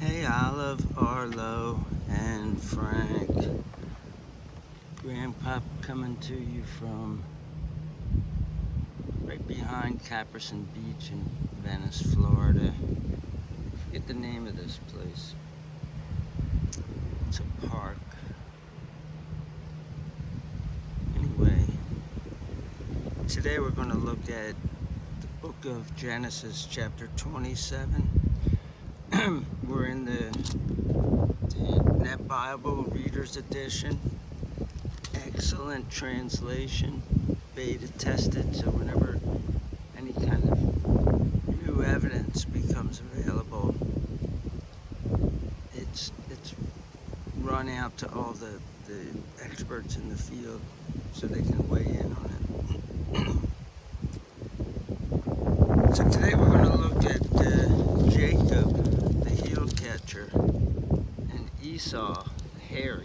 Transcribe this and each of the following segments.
Hey Olive, Arlo, and Frank. Grandpop coming to you from right behind Caperson Beach in Venice, Florida. I forget the name of this place. It's a park. Anyway, today we're going to look at the book of Genesis, chapter 27. We're in the Net Bible Reader's Edition. Excellent translation, beta tested, so whenever any kind of new evidence becomes available, it's run out to all the experts in the field so they can weigh in on it. So today we're going to look at Jacob, the heel catcher, and Esau, hairy.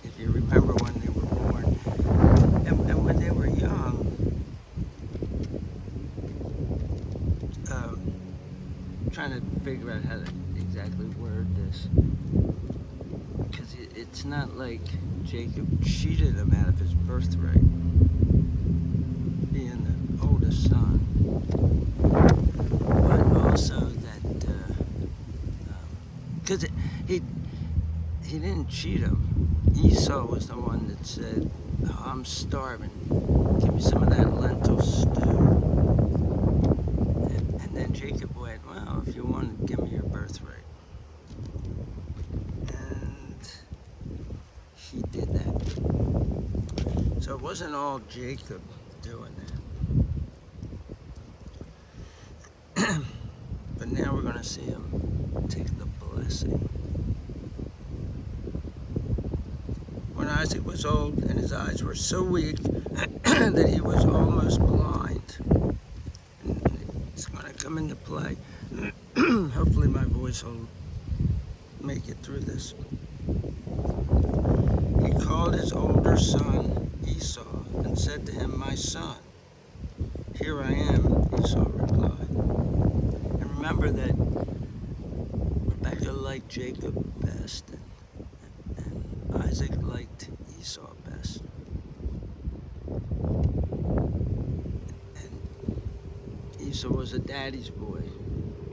If you remember when they were born, and when they were young, trying to figure out how to exactly word this, because it's not like Jacob cheated him out of his birthright, being the oldest son, but also that, because he didn't cheat him. Esau was the one that said, "Oh, I'm starving. Give me some of that lentil stew." And then Jacob went, "Well, if you want, give me your birthright." And he did that. So it wasn't all Jacob doing that. But now we're going to see him take the blessing. When Isaac was old and his eyes were so weak that he was almost blind. And it's going to come into play. Hopefully my voice will make it through this. He called his older son Esau and said to him, "My son." "Here I am," Esau replied. And remember that Rebekah liked Jacob best, and Isaac liked Esau best. And Esau was a daddy's boy,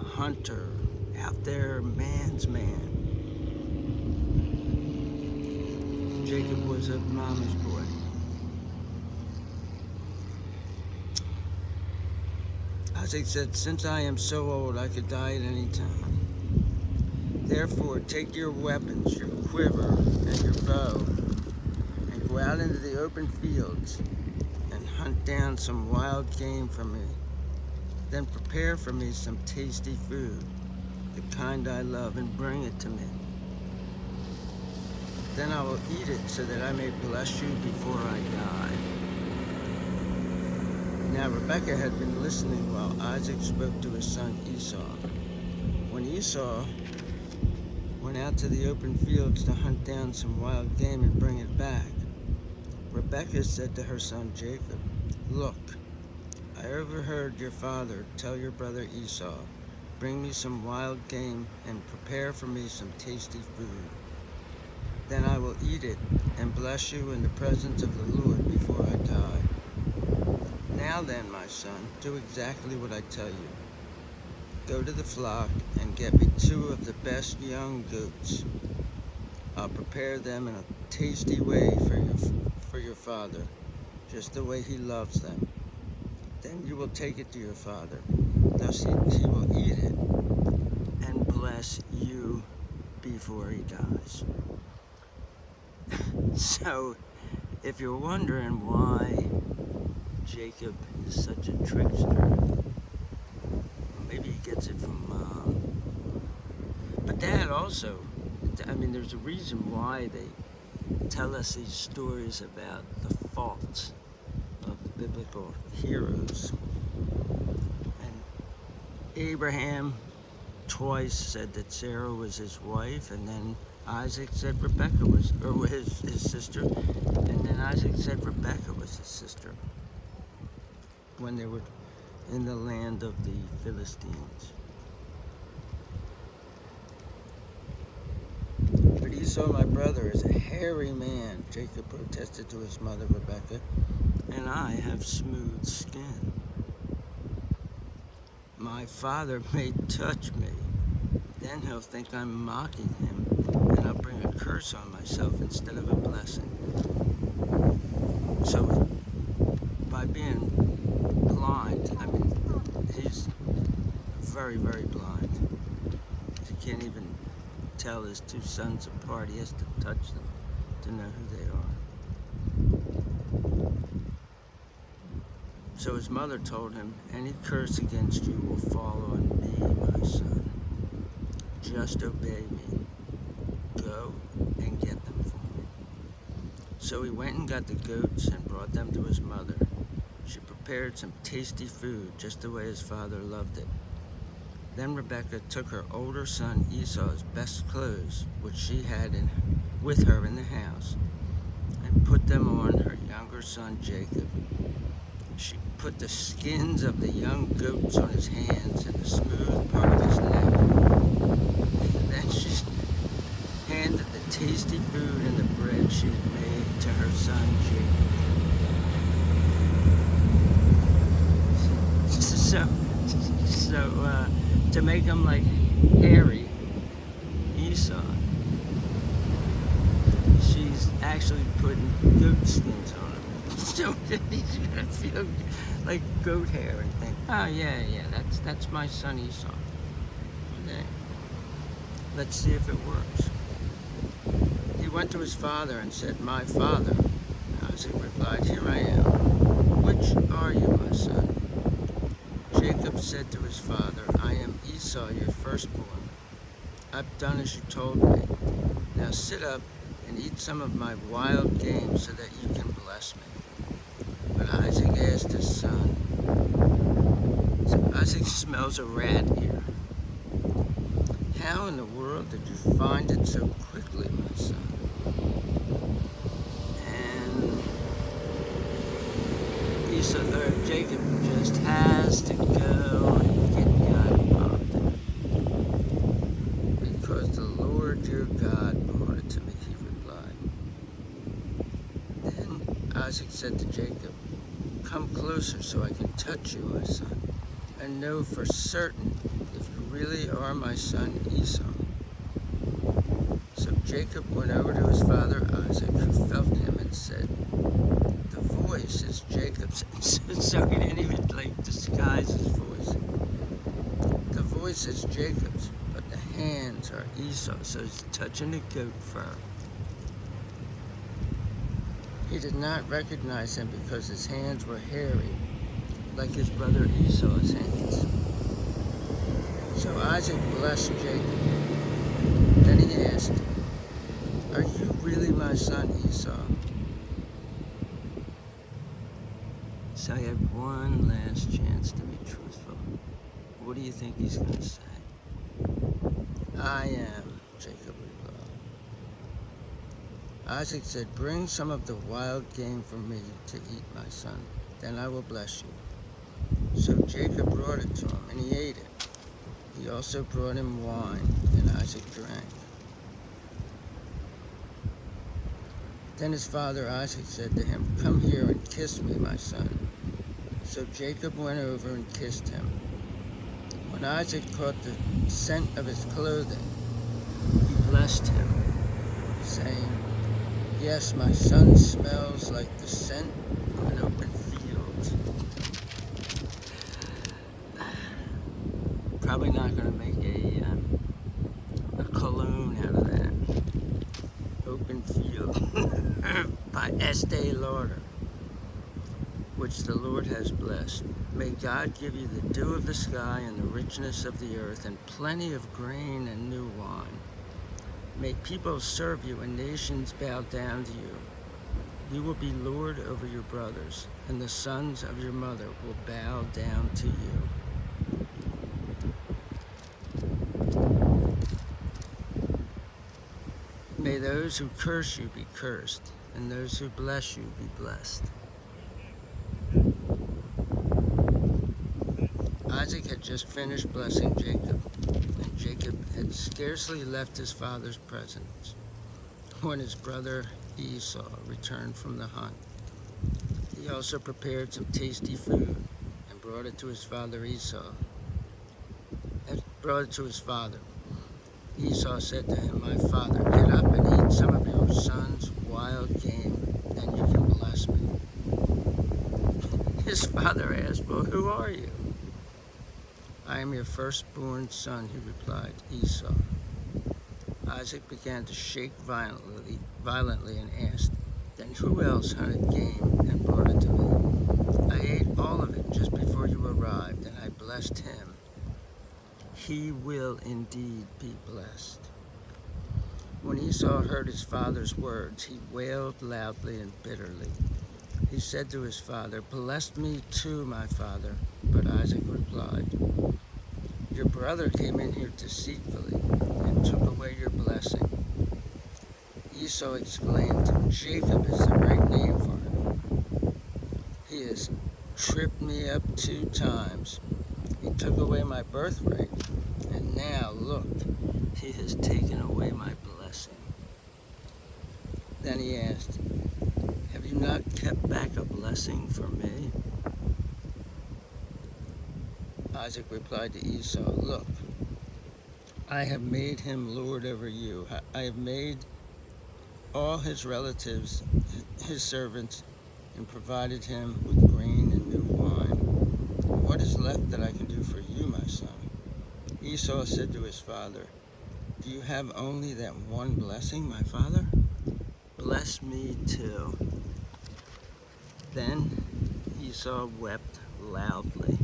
a hunter, out there, man's man. Jacob was a mama's boy. Isaac said, "Since I am so old, I could die at any time. Therefore, take your weapons, your quiver, and your bow, and go out into the open fields and hunt down some wild game for me. Then prepare for me some tasty food, the kind I love, and bring it to me. Then I will eat it so that I may bless you before I die." Now Rebekah had been listening while Isaac spoke to his son Esau. When Esau went out to the open fields to hunt down some wild game and bring it back, Rebekah said to her son Jacob, "Look, I overheard your father tell your brother Esau, 'Bring me some wild game and prepare for me some tasty food. Then I will eat it and bless you in the presence of the Lord before I die. Now then, my son, do exactly what I tell you. Go to the flock and get me 2 of the best young goats. I'll prepare them in a tasty way for your father, just the way he loves them. Then you will take it to your father. Thus he will eat it and bless you before he dies.'" So, if you're wondering why Jacob is such a trickster, maybe he gets it from Mom. But Dad also, there's a reason why they tell us these stories about the faults of the biblical heroes. And Abraham twice said that Sarah was his wife, and then Isaac said Rebekah was, or his sister, and then Isaac said Rebekah was his sister when they were in the land of the Philistines. Esau, my brother, is a hairy man," Jacob protested to his mother, Rebekah, "and I have smooth skin. My father may touch me. Then he'll think I'm mocking him, and I'll bring a curse on myself instead of a blessing." So, by being blind, he's very, very blind. He can't even tell his two sons apart. He has to touch them to know who they are. So his mother told him, "Any curse against you will fall on me, my son. Just obey me. Go and get them for me." So he went and got the goats and brought them to his mother. She prepared some tasty food, just the way his father loved it. Then Rebekah took her older son Esau's best clothes, which she had with her in the house, and put them on her younger son Jacob. She put the skins of the young goats on his hands and the smooth part of his neck. Then she handed the tasty food and the bread she had made to her son Jacob. So to make him like hairy Esau, she's actually putting goat skins on him. So he's gonna feel like goat hair and think, "Oh yeah, that's my son Esau." Okay. Let's see if it works. He went to his father and said, "My father." Isaac replied, "Here I am. Which are you, my son?" Jacob said to his father, "I am Esau, your firstborn. I've done as you told me. Now sit up and eat some of my wild game so that you can bless me." But Isaac asked his son, so Isaac smells a rat here. "How in the world did you find it so quickly, my son?" And Jacob just has to go and get God involved in it. "Because the Lord your God brought it to me," he replied. Then Isaac said to Jacob, "Come closer so I can touch you, my son, and know for certain if you really are my son Esau." So Jacob went over to his father Isaac, who felt him, and said, "The voice is Jacob's." So he didn't even disguise his voice. "The voice is Jacob's, but the hands are Esau." So he's touching the goat fur. He did not recognize him because his hands were hairy, like his brother Esau's hands. So Isaac blessed Jacob. Then he asked, "Are you really my son Esau?" So he had one last chance to be truthful. What do you think he's going to say? "I am," Jacob replied. Isaac said, "Bring some of the wild game for me to eat, my son. Then I will bless you." So Jacob brought it to him, and he ate it. He also brought him wine, and Isaac drank. Then his father Isaac said to him, "Come here and kiss me, my son." So Jacob went over and kissed him. When Isaac caught the scent of his clothing, he blessed him, saying, "Yes, my son smells like the scent of an open field." Probably not going to make a cologne out of that. Open Field by Estee Lauder, which the Lord has blessed. May God give you the dew of the sky and the richness of the earth and plenty of grain and new wine. May people serve you and nations bow down to you. You will be Lord over your brothers, and the sons of your mother will bow down to you. May those who curse you be cursed, and those who bless you be blessed. Isaac had just finished blessing Jacob, and Jacob had scarcely left his father's presence when his brother Esau returned from the hunt, he also prepared some tasty food and brought it to his father Esau. Esau said to him, "My father, get up and eat some of your son's wild game, then you can bless me." His father asked, "Well, who are you?" "I am your firstborn son," he replied, Esau. Isaac began to shake violently and asked, "Then who else hunted game and brought it to me? I ate all of it just before you arrived, and I blessed him. He will indeed be blessed." When Esau heard his father's words, he wailed loudly and bitterly. He said to his father, "Bless me too, my father." But Isaac replied, "Your brother came in here deceitfully and took away your blessing." Esau exclaimed, "Jacob is the right name for him. He has tripped me up 2 times. He took away my birthright, and now, look, he has taken away my blessing." Then he asked, "Have you not kept back a blessing for me?" Isaac replied to Esau, "Look, I have made him lord over you. I have made all his relatives his servants and provided him with grain and new wine. What is left that I can do for you, my son?" Esau said to his father, "Do you have only that one blessing, my father? Bless me too." Then Esau wept loudly.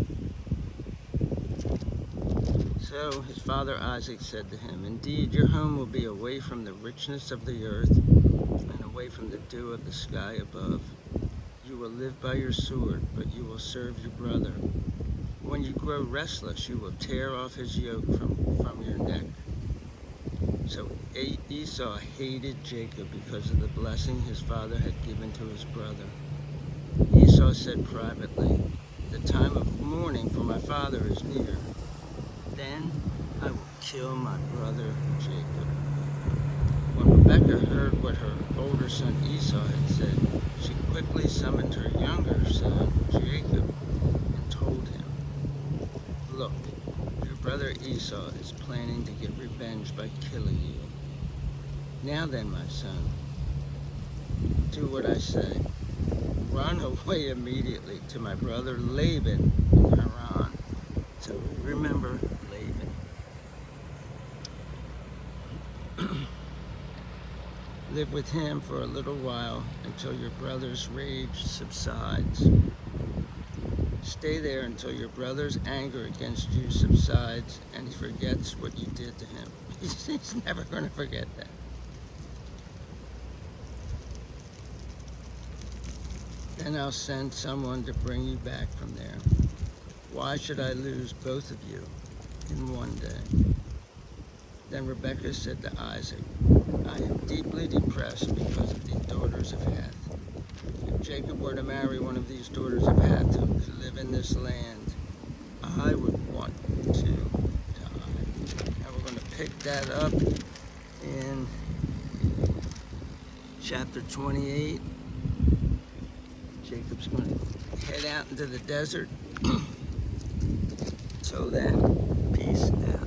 So his father Isaac said to him, "Indeed, your home will be away from the richness of the earth and away from the dew of the sky above. You will live by your sword, but you will serve your brother. When you grow restless, you will tear off his yoke from your neck." So Esau hated Jacob because of the blessing his father had given to his brother. Esau said privately, "The time of mourning for my father is near. Then I will kill my brother Jacob." When Rebekah heard what her older son Esau had said, she quickly summoned her younger son Jacob and told him, "Look, your brother Esau is planning to get revenge by killing you. Now then, my son, do what I say. Run away immediately to my brother Laban in Haran." So remember Laban. "Live with him for a little while until your brother's rage subsides. Stay there until your brother's anger against you subsides and he forgets what you did to him." He's never going to forget that. "Then I'll send someone to bring you back from there. Why should I lose both of you in one day?" Then Rebekah said to Isaac, "I am deeply depressed because of these daughters of Heth. If Jacob were to marry one of these daughters of Heth who could live in this land, I would want to die." Now we're going to pick that up in chapter 28. Jacob's going to head out into the desert. Till then, peace out.